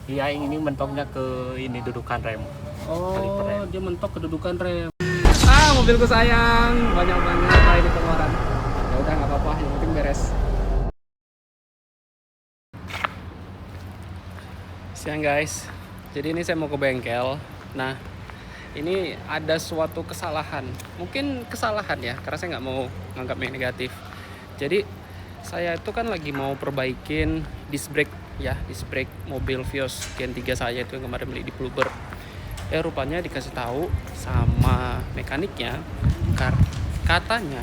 Iya, ini mentoknya ke ini dudukan rem. Kaliper Oh, rem. dia mentok kedudukan rem. Mobilku sayang, banyak banget lah ini pengeluaran. Ya udah nggak apa-apa, yang penting beres. Siang guys, jadi ini saya mau ke bengkel. Nah, ini ada suatu kesalahan. Mungkin kesalahan ya, karena saya nggak mau nganggapnya negatif. Jadi saya itu kan lagi mau perbaikin disc brake ya, disc brake mobil Vios Gen 3 saya itu yang kemarin beli di Bluebird. Rupanya dikasih tahu sama mekaniknya katanya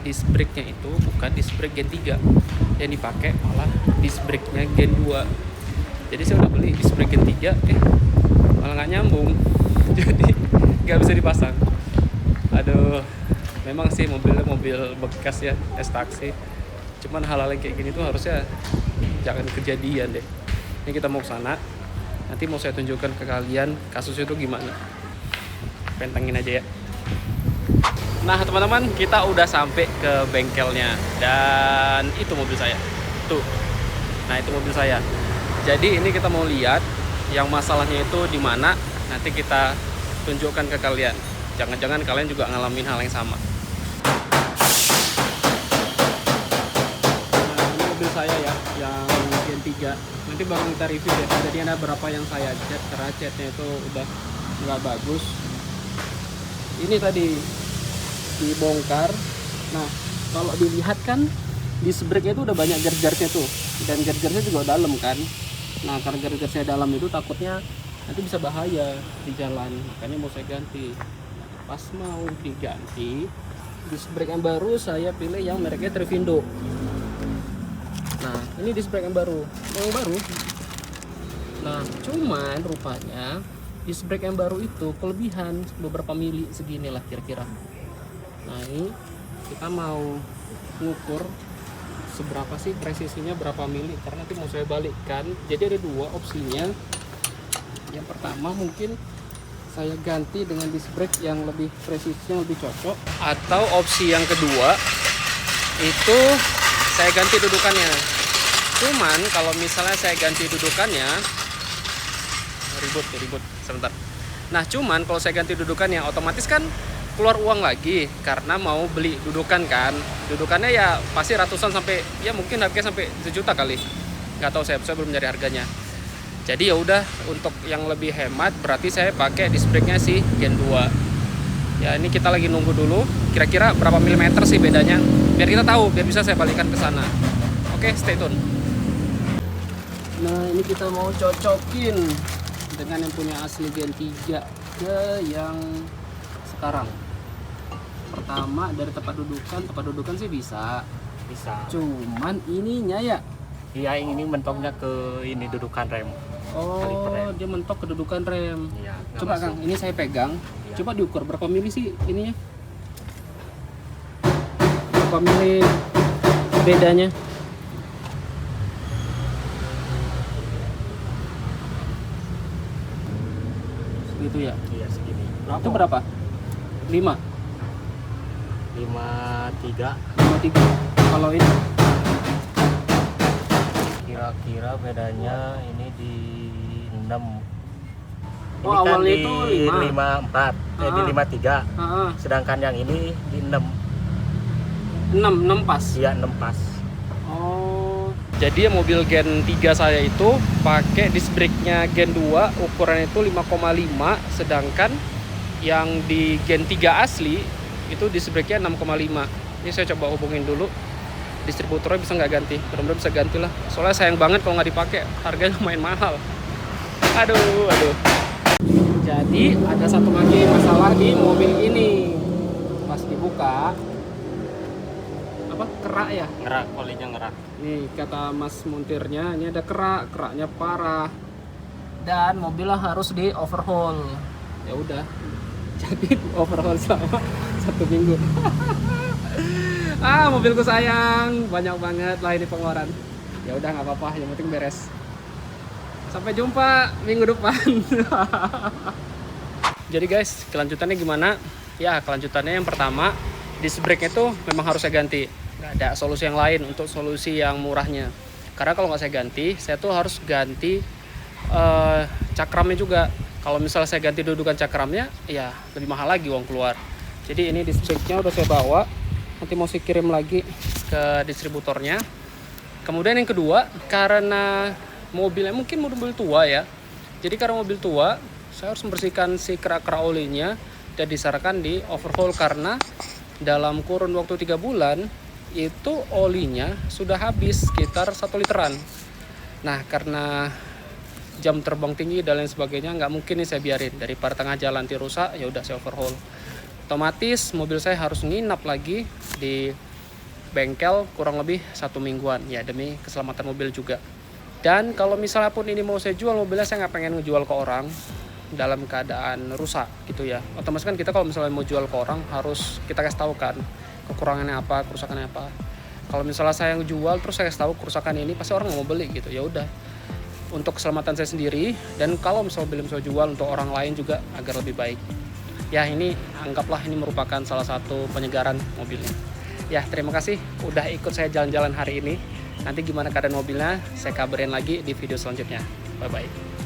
disc brake-nya itu bukan disc brake Gen 3, yang dipakai malah disc brake-nya Gen 2. Jadi saya udah beli disc brake Gen 3, malah nggak nyambung. Jadi nggak bisa dipasang. Aduh, memang sih mobilnya mobil bekas ya, taksi. Cuman hal-hal yang kayak gini tuh harusnya jangan kejadian deh. Ini kita mau ke sana. Nanti mau saya tunjukkan ke kalian kasus itu gimana. Pentengin aja ya. Nah teman-teman, kita udah sampai ke bengkelnya. Dan itu mobil saya. Tuh. Nah itu mobil saya. Jadi ini kita mau lihat yang masalahnya itu di mana. Nanti kita tunjukkan ke kalian. Jangan-jangan kalian juga ngalamin hal yang sama. Nah ini mobil saya ya, yang Gen 3. Nanti baru kita review deh. Jadi ada berapa yang saya cat, karena catnya itu udah nggak bagus. Ini tadi dibongkar. Nah kalau dilihat kan disc brake itu udah banyak gergarsnya tuh, dan gergarsnya juga dalam kan. Nah karena gergarsnya dalam itu takutnya nanti bisa bahaya di jalan, makanya mau saya ganti. Pas mau diganti disc brake yang baru, saya pilih yang mereknya Trevindo. Nah ini disc brake yang baru. Nah cuman rupanya disc brake yang baru itu kelebihan beberapa mili segini lah kira-kira. Nah ini kita mau ngukur seberapa sih presisinya, berapa mili, karena nanti mau saya balikkan. Jadi ada dua opsinya. Yang pertama mungkin saya ganti dengan disc brake yang lebih presisinya lebih cocok, atau opsi yang kedua itu saya ganti dudukannya. Cuman kalau misalnya saya ganti dudukannya ribut sebentar. Nah cuman kalau saya ganti dudukannya otomatis kan keluar uang lagi, karena mau beli dudukan kan. Dudukannya ya pasti ratusan sampai ya mungkin harganya sampai 1 juta kali. Nggak tahu, saya belum nyari harganya. Jadi ya udah, untuk yang lebih hemat berarti saya pakai disc brake-nya sih Gen 2. Ya ini kita lagi nunggu dulu kira-kira berapa milimeter sih bedanya, biar kita tahu, biar bisa saya balikan ke sana. Oke, stay tune. Nah, ini kita mau cocokin dengan yang punya asli Gen 3 ke yang sekarang. Pertama dari tempat dudukan sih bisa. Cuman ininya ya. Iya, ini mentoknya ke ini dudukan rem. Oh, rem. dia mentok kedudukan rem. Iya, Coba Kang, ini saya pegang. Iya. Coba diukur berapa mili sih ininya? Berapa mili bedanya? Segitu ya. Iya, segini. Itu berapa? 5. 53. 53. Kalau ini Kira-kira bedanya ini di 6. Ini Oh, kan awalnya di itu 54, di 53. Heeh. Sedangkan yang ini di 6. 6 pas. Iya, 6 pas. Oh, jadi mobil Gen 3 saya itu pakai disc brake-nya Gen 2, ukuran itu 5,5, sedangkan yang di Gen 3 asli itu disc brake-nya 6,5. Ini saya coba hubungin dulu distributornya, bisa nggak ganti. Mudah-mudahan bisa ganti lah, soalnya sayang banget kalau nggak dipakai, harganya lumayan mahal. Aduh. Jadi ada satu lagi masalah di mobil ini. Pas dibuka, apa, kerak ya? Ngerak, olinya ngerak. Nih kata mas montirnya, ini ada keraknya parah, dan mobilnya harus di overhaul. Ya udah, jadi overhaul selama 1 minggu. Mobilku sayang, banyak banget lah ini pengeluaran. Ya udah nggak apa-apa, yang penting beres. Sampai jumpa minggu depan. Jadi guys, kelanjutannya gimana? Ya kelanjutannya yang pertama, disc brake-nya tuh memang harus saya ganti. Nggak ada solusi yang lain untuk solusi yang murahnya. Karena kalau nggak saya ganti, saya tuh harus ganti cakramnya juga. Kalau misalnya saya ganti dudukan cakramnya, ya lebih mahal lagi uang keluar. Jadi ini disknya udah saya bawa, nanti mau saya kirim lagi ke distributornya. Kemudian yang kedua, karena mobilnya mungkin mobil tua ya, jadi karena mobil tua, saya harus membersihkan si kerak-kerak olinya dan disarankan di overhaul, karena dalam kurun waktu 3 bulan itu olinya sudah habis sekitar 1 literan. Nah, karena jam terbang tinggi dan lain sebagainya, nggak mungkin nih saya biarin, daripada tengah jalan nanti rusak, ya udah saya overhaul. Otomatis mobil saya harus nginap lagi di bengkel kurang lebih 1 mingguan ya, demi keselamatan mobil juga. Dan kalau misalnya pun ini mau saya jual mobilnya, saya nggak pengen ngejual ke orang dalam keadaan rusak gitu ya. Otomatis kan kita kalau misalnya mau jual ke orang harus kita kasih tahu kan kekurangannya apa, kerusakannya apa. Kalau misalnya saya ngejual terus saya kasih tahu kerusakan ini, pasti orang nggak mau beli gitu. Ya udah, untuk keselamatan saya sendiri, dan kalau misalnya belum saya jual untuk orang lain juga agar lebih baik. Ya, ini anggaplah ini merupakan salah satu penyegaran mobilnya. Ya, terima kasih udah ikut saya jalan-jalan hari ini. Nanti gimana keadaan mobilnya, saya kabarin lagi di video selanjutnya. Bye-bye.